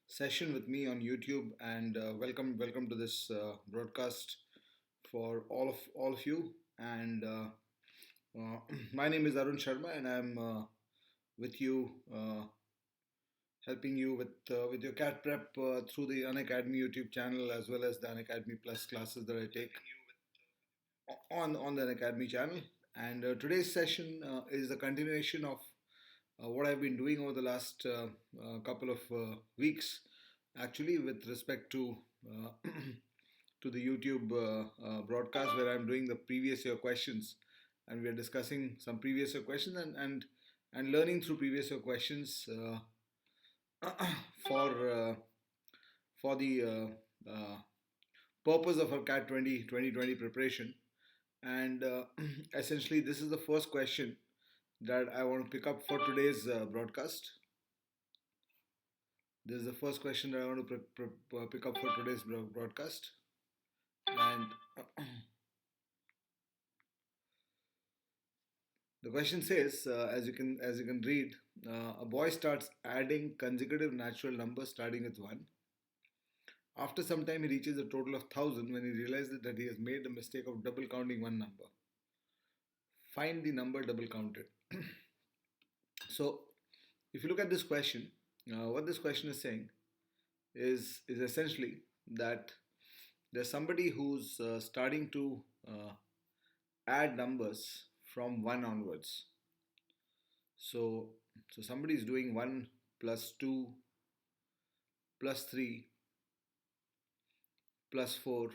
session with me on YouTube, and welcome to this broadcast for all of you. And My name is Arun Sharma, and I'm with you, helping you with your CAT prep through the Unacademy YouTube channel as well as the Unacademy Plus classes that I take on the Unacademy channel. And today's session is a continuation of what I've been doing over the last couple of weeks, actually, with respect to to the YouTube broadcast where I'm doing the previous year questions, and we are discussing some previous year questions and learning through previous year questions for for the purpose of our CAT 2020 preparation. And essentially, this is the first question that I want to pick up for today's broadcast. This is the first question that I want to pick up for today's broadcast. And the question says, as you can read, a boy starts adding consecutive natural numbers starting with one. After some time, he reaches a total of 1,000 when he realizes that he has made the mistake of double counting one number. Find the number double counted. So, if you look at this question, what this question is saying is essentially that there's somebody who's starting to add numbers from 1 onwards. So somebody is doing 1 plus 2 plus 3 plus 4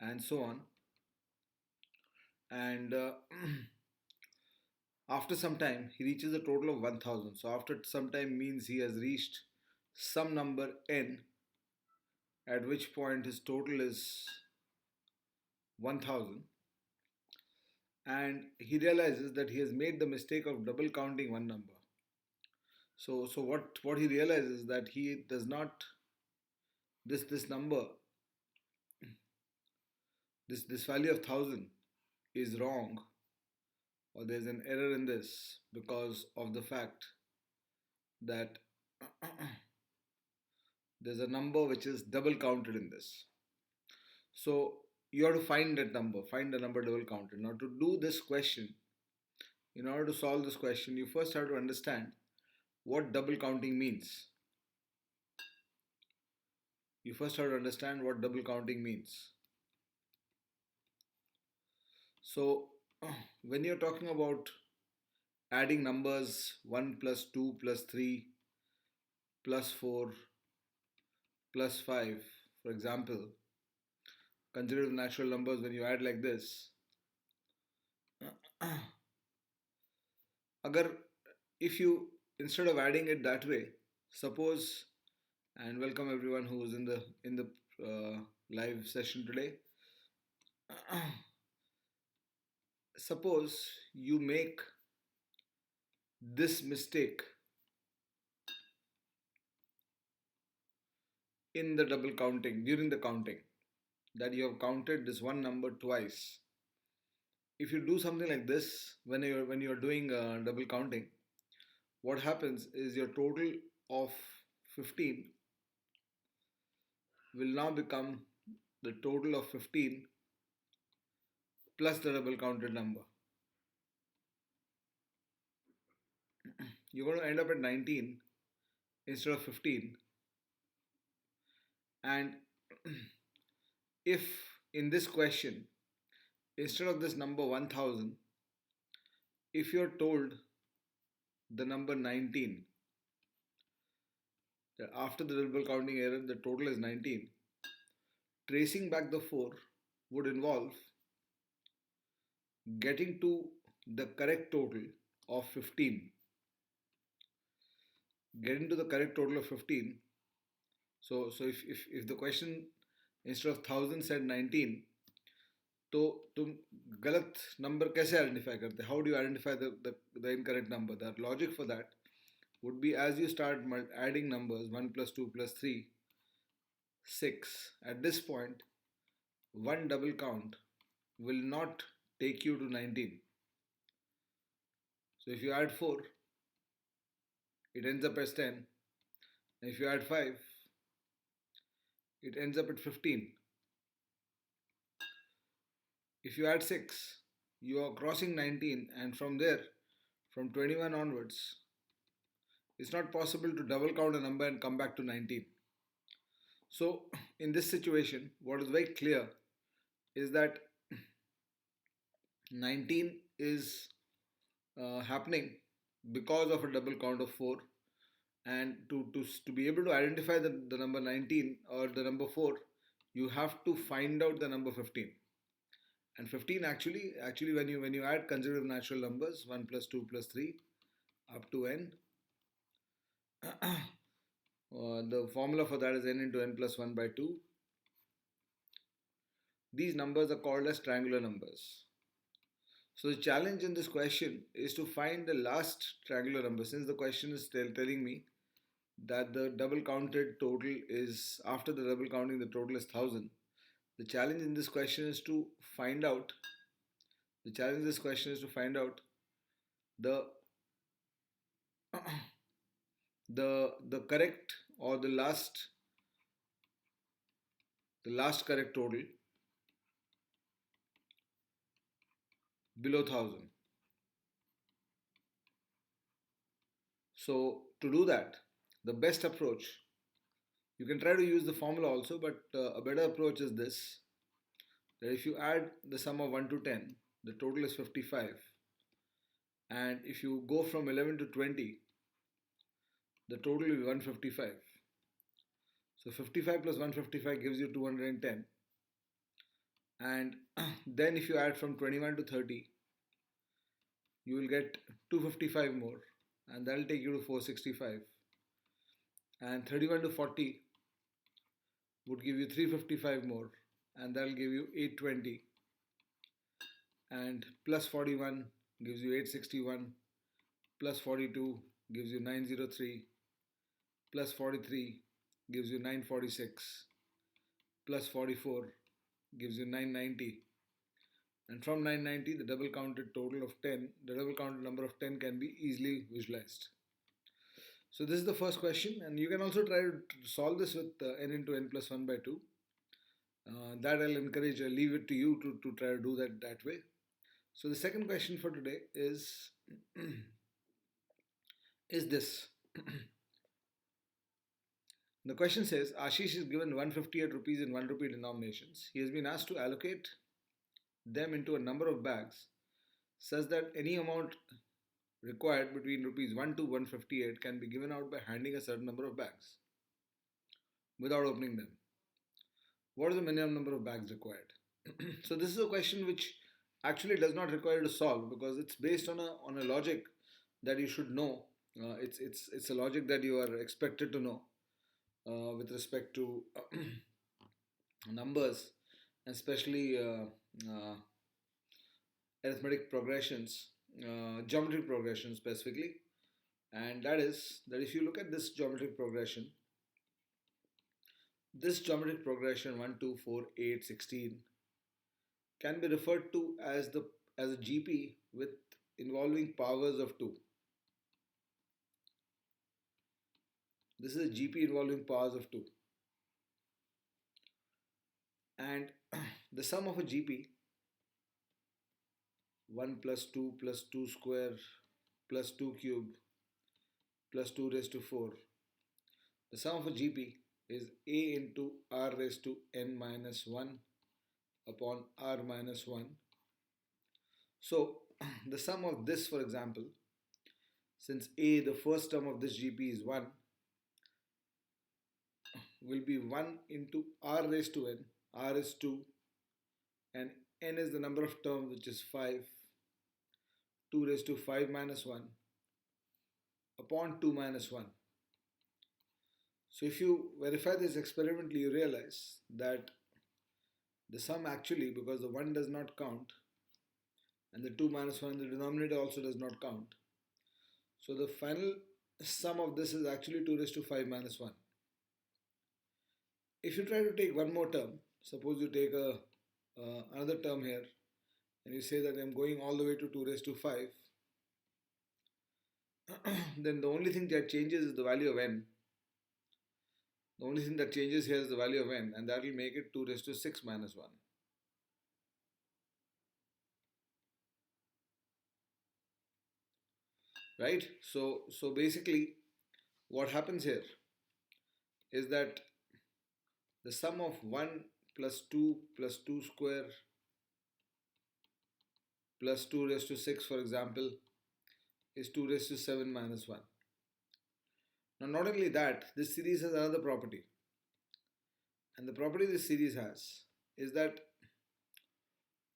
and so on. And after some time, he reaches a total of 1,000. So after some time means he has reached some number n, at which point his total is 1,000. And he realizes that he has made the mistake of double counting one number. So what he realizes is that he does not, this number, this value of 1,000 is wrong, or there's an error in this because of the fact that there's a number which is double counted in this. So you have to find that number, find the number double counted. Now, to do this question, in order to solve this question, you first have to understand what double counting means. You first have to understand what double counting means. So when you're talking about adding numbers 1 plus 2 plus 3 plus 4 plus 5, for example, consider the natural numbers. When you add like this, agar if you, instead of adding it that way, suppose, and welcome everyone who is in the live session today. Suppose you make this mistake in the double counting, during the counting, that you have counted this one number twice. If you do something like this when you're doing double counting, what happens is your total of 15 will now become the total of 15 plus the double counted number. You're going to end up at 19 instead of 15. And if in this question, instead of this number 1000, if you're told the number 19, that after the double counting error the total is 19, tracing back the 4 would involve getting to the correct total of 15. Getting to the correct total of 15. So if the question instead of 1000 said 19, तो तुम गलत number कैसे identify करते? How do you identify the incorrect number? The logic for that would be, as you start adding numbers 1 plus 2 plus 3, 6, at this point one double count will not take you to 19. So if you add 4, it ends up as 10. And if you add 5, it ends up at 15. If you add 6, you are crossing 19, and from there, from 21 onwards, it's not possible to double count a number and come back to 19. So, in this situation, what is very clear is that 19 is happening because of a double count of 4, and to be able to identify the number 19 or the number 4, you have to find out the number 15. And 15 actually when you add consecutive natural numbers 1 plus 2 plus 3 up to n, the formula for that is n into n plus 1 by 2. These numbers are called as triangular numbers. So the challenge in this question is to find the last triangular number. Since the question is telling me that the double counted total is, after the double counting, the total is 1000. The challenge in this question is to find out the the correct or the last correct total below 1000. So to do that, the best approach, you can try to use the formula also, but a better approach is this: that if you add the sum of 1 to 10, the total is 55, and if you go from 11 to 20, the total will be 155. So 55 plus 155 gives you 210, and then if you add from 21 to 30, you will get 255 more, and that will take you to 465. And 31 to 40 would give you 355 more, and that will give you 820. And plus 41 gives you 861, plus 42 gives you 903, plus 43 gives you 946, plus 44 gives you 990. And from 990, the double counted total of 10, the double counted number of 10 can be easily visualized. So this is the first question, and you can also try to solve this with n into n plus 1 by 2. That I'll encourage, leave it to you to try to do that way. So the second question for today is this. The question says, Ashish is given 158 rupees in 1 rupee denominations. He has been asked to allocate them into a number of bags such that any amount required between rupees 1 to 158 can be given out by handing a certain number of bags without opening them. What is the minimum number of bags required? So this is a question which actually does not require you to solve, because it's based on a logic that you should know. It's a logic that you are expected to know with respect to numbers, especially arithmetic progressions, geometric progression specifically. And that is that if you look at this geometric progression, 1, 2, 4, 8, 16 can be referred to as a GP with involving powers of 2. This is a GP involving powers of 2. And the sum of a GP, 1 plus 2 plus 2 square plus 2 cube plus 2 raised to 4, the sum of a GP is a into r raised to n minus 1 upon r minus 1. So the sum of this, for example, since a, the first term of this GP is 1, will be 1 into r raised to n. R is 2 and n is the number of terms, which is 5. 2 raised to 5 minus 1 upon 2 minus 1. So if you verify this experimentally, you realize that the sum actually, because the 1 does not count and the 2 minus 1 in the denominator also does not count, so the final sum of this is actually 2 raised to 5 minus 1. If you try to take one more term, suppose you take another term here and you say that I'm going all the way to 2 raised to 5, then the only thing that changes is the value of n. The only thing that changes here is the value of n, and that will make it 2 raised to 6 minus 1. Right? So basically, what happens here is that the sum of 1 plus 2 square plus 2 raised to 6, for example, is 2 raised to 7 minus 1. Now, not only that, this series has another property. And the property this series has is that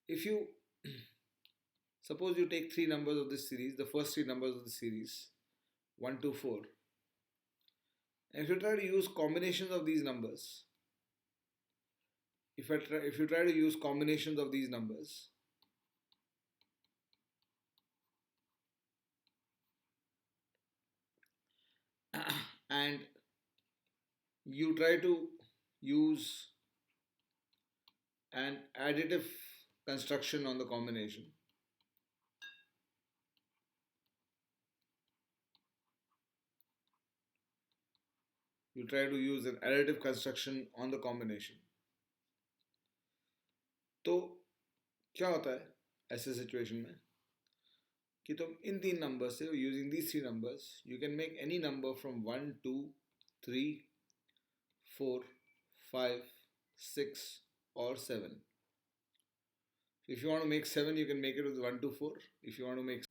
if you suppose you take three numbers of this series, the first three numbers of the series, 1, 2, 4, and if you try to use combinations of these numbers, if you try to use combinations of these numbers, and you try to use an additive construction on the combination, you try to use an additive construction on the combination, तो क्या होता है ऐसे situation में कि तुम इन तीन number से, using these three numbers, you can make any number from 1, 2, 3, 4, 5, 6 or 7. If you want to make 7, you can make it with 1, 2, 4. If you want to make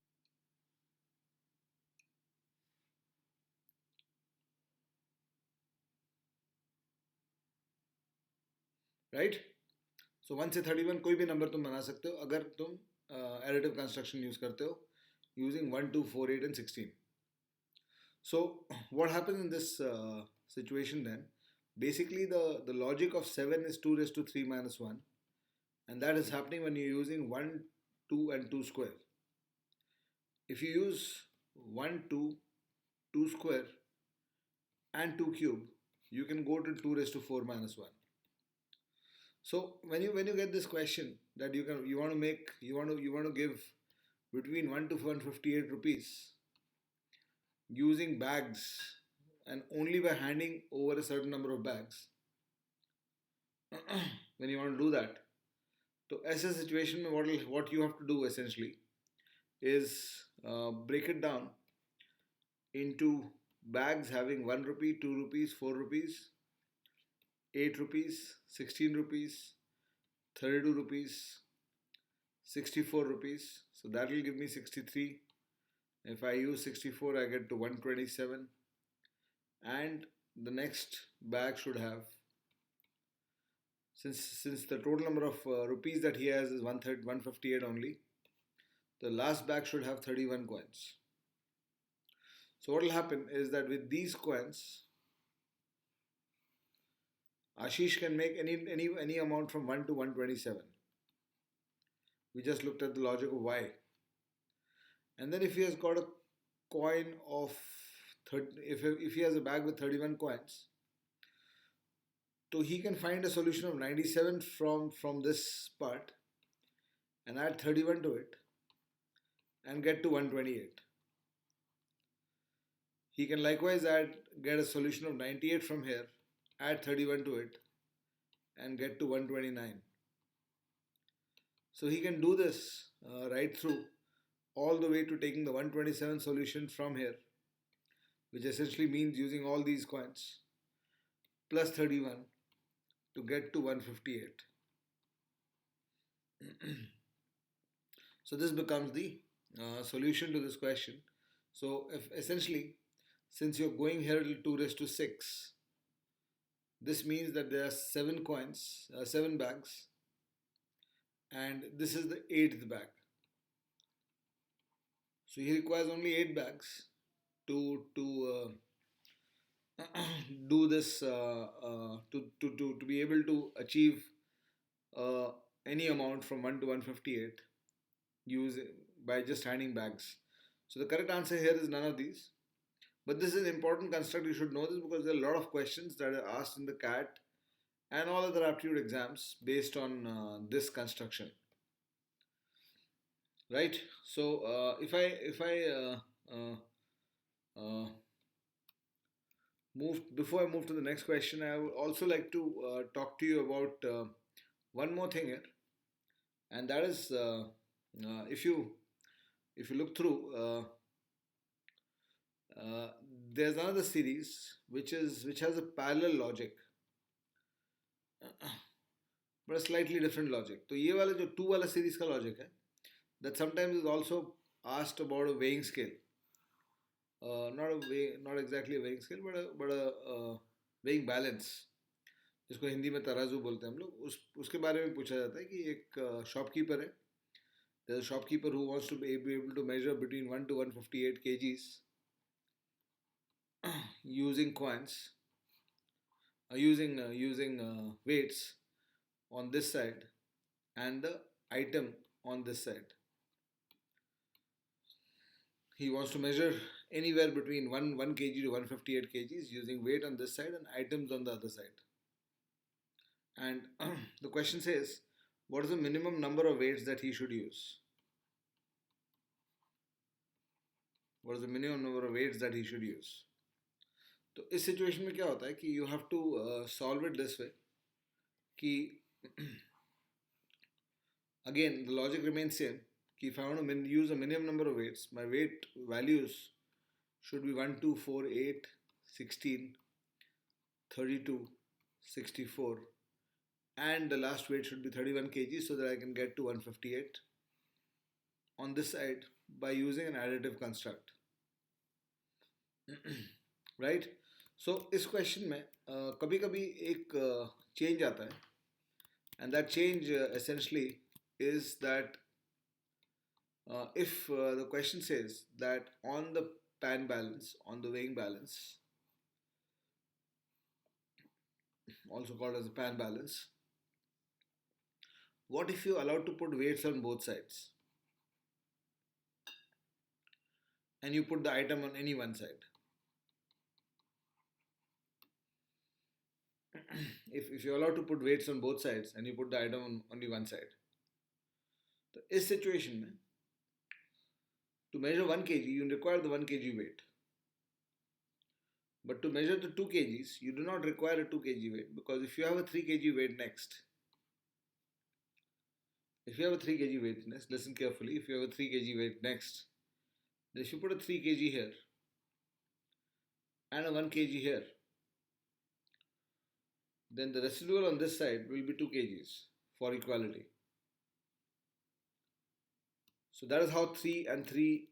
right, so 1 से 31 कोई भी नंबर तुम बना सकते हो अगर तुम एडिटिव कंस्ट्रक्शन यूज करते हो using 1, 2, 4, 8 and 16. So what happens in this situation then, basically the logic of 7 is 2 raised to 3 minus 1, and that is happening when you're using 1, 2 and 2 square. If you use 1, 2, 2 square and 2 cube, you can go to 2 raised to 4 minus 1. So when you get this question that you want to give between 1 to 158 rupees using bags and only by handing over a certain number of bags, when you want to do that, so ऐसे situation में what you have to do essentially is break it down into bags having 1 rupee, 2 rupees, 4 rupees, 8 rupees, 16 rupees, 32 rupees, 64 rupees. So that will give me 63. If I use 64, I get to 127. And the next bag should have, since the total number of rupees that he has is 158 only, the last bag should have 31 coins. So what will happen is that with these coins, Ashish can make any amount from 1 to 127. We just looked at the logic of y. And then if he has got a coin of if he has a bag with 31 coins, so he can find a solution of 97 from this part and add 31 to it and get to 128. He can likewise get a solution of 98 from here, add 31 to it and get to 129. So he can do this right through all the way to taking the 127 solution from here, which essentially means using all these coins plus 31 to get to 158. So this becomes the solution to this question. So if essentially, since you're going here to 2 raised to 6, this means that there are 7 coins, 7 bags, and this is the 8th bag. So he requires only 8 bags to do this, to be able to achieve any amount from 1 to 158 by just handing bags. So the correct answer here is none of these. But this is an important construct. You should know this because there are a lot of questions that are asked in the CAT and all other aptitude exams based on this construction. Right? So if I Before I move to the next question, I would also like to talk to you about one more thing here, and that is if you look through, uh, there's another series which has a parallel logic, but a slightly different logic. तो ये वाला जो to वाला series का logic है, that sometimes is also asked about a weighing scale. Not exactly a weighing scale, but a weighing balance, जिसको हिंदी में तराजू बोलते हैं हम लोग. उसके बारे में पूछा जाता है कि एक शॉपकीपर है. There's a shopkeeper who wants to be able to measure between 1 to 158 kgs using coins, using weights on this side and the item on this side. He wants to measure anywhere between 1 kg to 158 kgs using weight on this side and items on the other side. And the question says, what is the minimum number of weights that he should use? What is the minimum number of weights that he should use? तो इस situation में क्या होता है कि you have to solve it this way कि again the logic remains same कि if I want to use a minimum number of weights, my weight values should be 1, 2, 4, 8, 16, 32, 64, and the last weight should be 31 kg so that I can get to 158 on this side by using an additive construct. Right? So इस question में कभी कभी एक change आता है, and that change essentially is that if the question says that on the pan balance, on the weighing balance, also called as the pan balance, what if you allowed to put weights on both sides and you put the item on any one side? if you're allowed to put weights on both sides and you put the item on only one side, तो इस situation में to measure 1 kg you require the 1 kg weight, but to measure the 2 kgs you do not require a 2 kg weight, because if you have a 3 kg weight next, listen carefully, if you have a 3 kg weight next, then if you put a 3 kg here and a 1 kg here, then the residual on this side will be 2 kgs for equality. So that is how 3 and 3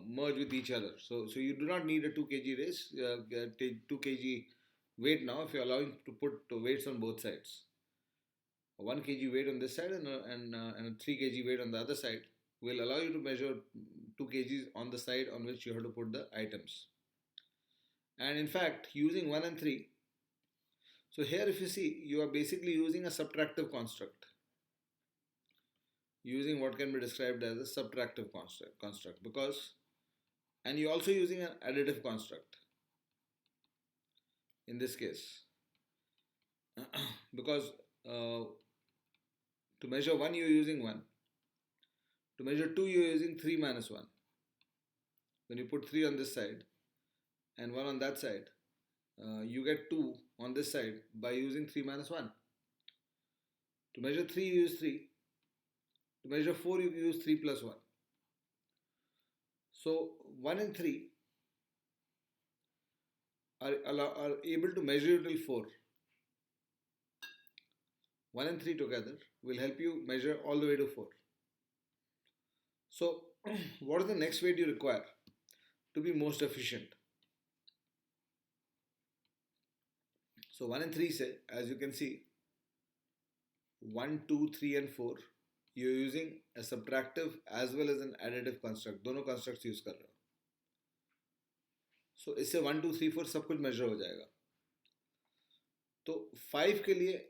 merge with each other. So you do not need a 2 kg race, 2 kg weight now if you're allowing to put weights on both sides. A 1 kg weight on this side and a 3 kg weight on the other side will allow you to measure 2 kgs on the side on which you have to put the items. And in fact, using 1 and 3, so here if you see, you are basically using a subtractive construct. Using what can be described as a subtractive construct because, and you're also using an additive construct in this case because to measure 1 you're using 1, to measure 2 you're using 3 minus 1. When you put 3 on this side and 1 on that side, you get 2 on this side by using 3 minus 1. To measure 3 you use 3. To measure 4 you use 3 plus 1. So 1 and 3 are able to measure you till 4. 1 and 3 together will help you measure all the way to 4. So what is the next weight you require to be most efficient? So 1 and 3 say, as you can see, 1, 2, 3 and 4, you're using a subtractive as well as an additive construct. दोनों constructs use कर रहे हो. So इससे 1, 2, 3, 4 सब कुछ measure हो जाएगा. तो 5 के लिए,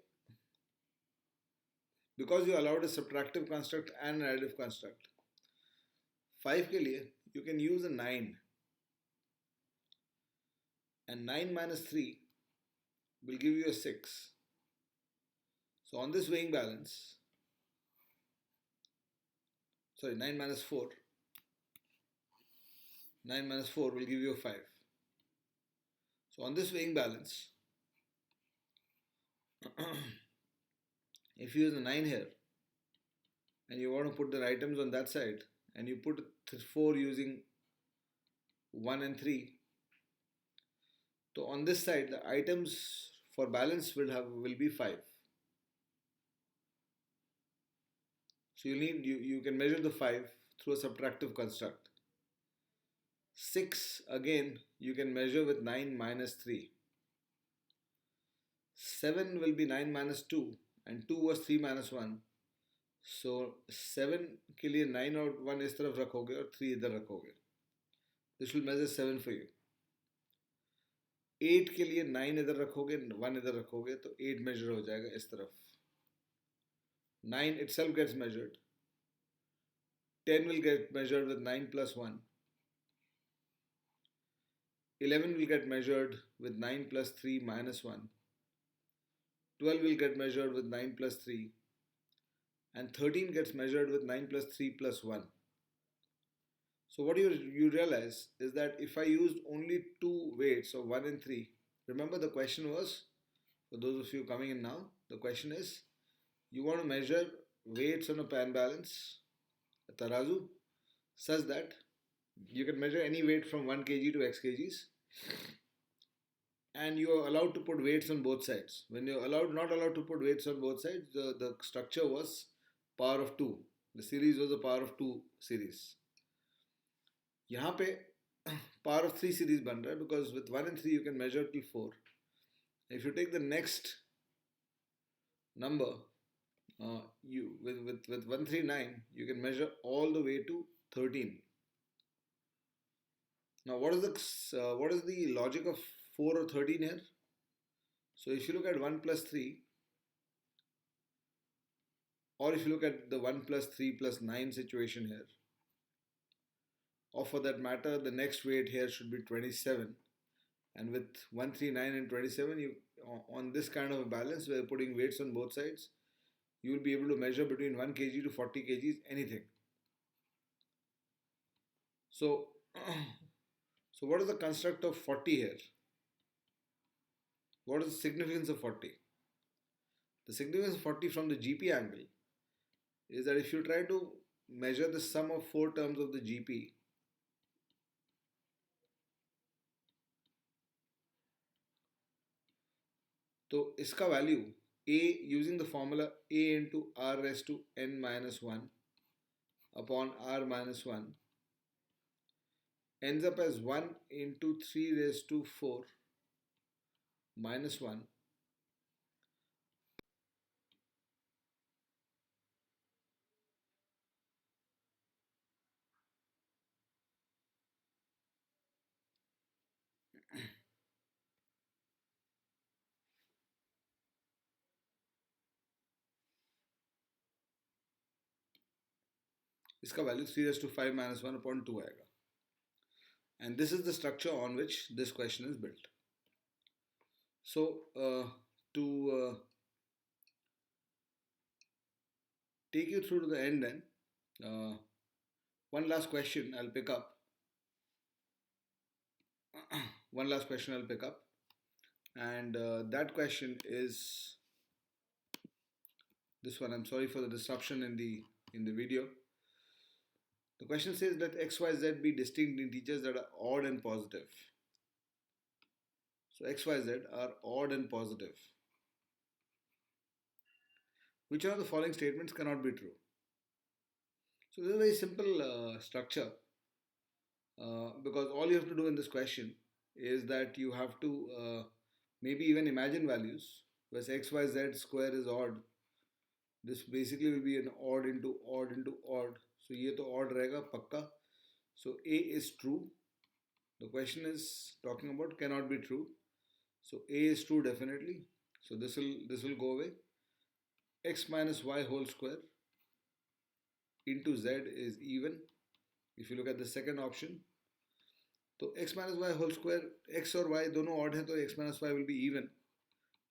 because you allowed a subtractive construct and an additive construct, 5 के लिए you can use a 9. And 9 minus 3 will give you a 6. So on this weighing balance, 9 minus 4. 9 minus 4 will give you a 5. So on this weighing balance, if you use a 9 here and you want to put the items on that side and you put 4 using 1 and 3, so on this side the items for balance will be 5. So you can measure the 5 through a subtractive construct. 6 again you can measure with 9 minus 3. 7 will be 9 minus 2 and 2 was 3 minus 1. So 7 के लिए 9 और 1 इस तरफ रखोगे और 3 इधर रखोगे. This will measure 7 for you. 8 के लिए 9 इधर रखोगे 1 इधर रखोगे तो 8 measure हो जाएगा इस तरफ. 9 itself gets measured. 10 will get measured with 9 plus 1. 11 will get measured with 9 plus 3 minus 1. 12 will get measured with 9 plus 3. And 13 gets measured with 9 plus 3 plus 1. So what you realize is that if I used only two weights of 1 and 3, remember the question was, for those of you coming in now, the question is, you want to measure weights on a pan balance, a tarazu, such that you can measure any weight from 1 kg to x kgs, and you are allowed to put weights on both sides. When you're not allowed to put weights on both sides, the structure was power of 2. The series was a power of 2 series. यहाँ पे power of 3 series बन रहा है because with 1 and 3 you can measure till 4. If you take the next number, with 139 you can measure all the way to 13. Now what is the logic of 4 or 13 here? So if you look at 1 plus 3, or if you look at the 1 plus 3 plus 9 situation here, or for that matter the next weight here should be 27, and with 139 and 27 you on this kind of a balance where you're putting weights on both sides, you will be able to measure between 1 kg to 40 kgs anything. So what is the construct of 40 here? What is the significance of 40? The significance of 40 from the GP angle is that if you try to measure the sum of 4 terms of the GP, तो इसका value A using the formula A into R raised to n minus 1 upon R minus 1 ends up as 1 into 3 raised to 4 minus 1 इसका value 3 raised to 5 minus 1 upon 2 आएगा. And this is the structure on which this question is built. So to take you through to the end then, one last question I'll pick up. And that question is this one. I'm sorry for the disruption in the video. The question says let x, y, z be distinct integers that are odd and positive. So x, y, z are odd and positive. Which of the following statements cannot be true? So this is a very simple structure because all you have to do in this question is that you have to maybe even imagine values where x, y, z square is odd. This basically will be an odd into odd into odd. So ये तो odd रहेगा पक्का. So A is true. The question is talking about cannot be true. So A is true definitely. So this will go away. X minus y whole square into z is even. If you look at the second option, so x minus y whole square, x or y दोनों odd हैं तो x minus y will be even.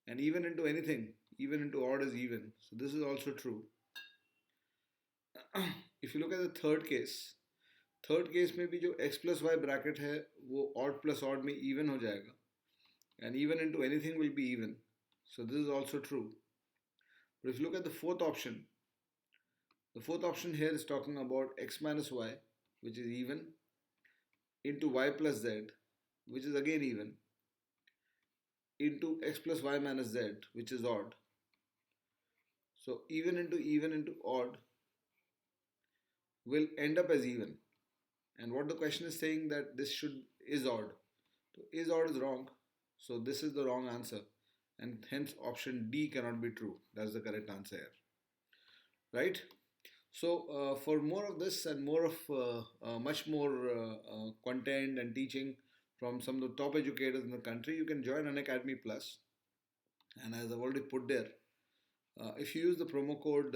And even into anything, even into odd is even. So this is also true. If you look at the third case में भी जो x plus y bracket है वो odd plus odd में even हो जाएगा. and even into anything will be even. So this is also true. But if you look at the fourth option here is talking about x minus y, which is even, into y plus z, which is again even, into x plus y minus z, which is odd. So even into odd will end up as even. And what the question is saying that this should is odd. So is odd is wrong. So this is the wrong answer. And hence option D cannot be true. That's the correct answer here. Right? So for more of this and more of much more content and teaching from some of the top educators in the country, you can join Unacademy Plus. And as I've already put there, if you use the promo code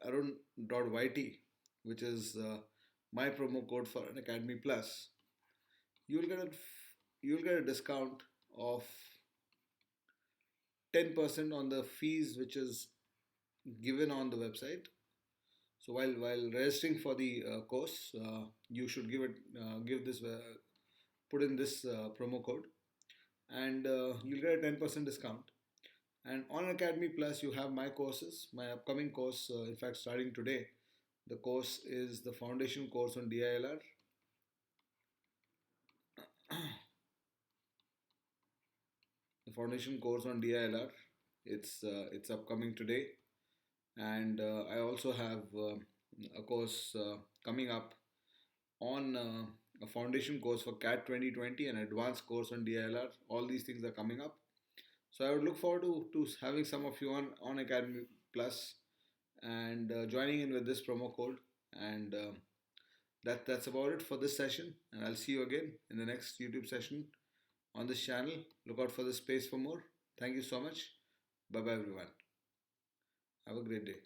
arun.yt, which is my promo code for Unacademy Plus, you'll get a you'll get a discount of 10% on the fees which is given on the website. So while registering for the course, you should give this put in this promo code, and you'll get a 10% discount. And on Academy Plus, you have my courses, my upcoming course. In fact, starting today, the course is the foundation course on DILR. The foundation course on DILR. It's upcoming today, and I also have a course coming up on a foundation course for CAT 2020, an advanced course on DILR. All these things are coming up. So I would look forward to having some of you on Academy Plus and joining in with this promo code. And that's about it for this session. And I'll see you again in the next YouTube session on this channel. Look out for the space for more. Thank you so much. Bye bye, everyone. Have a great day.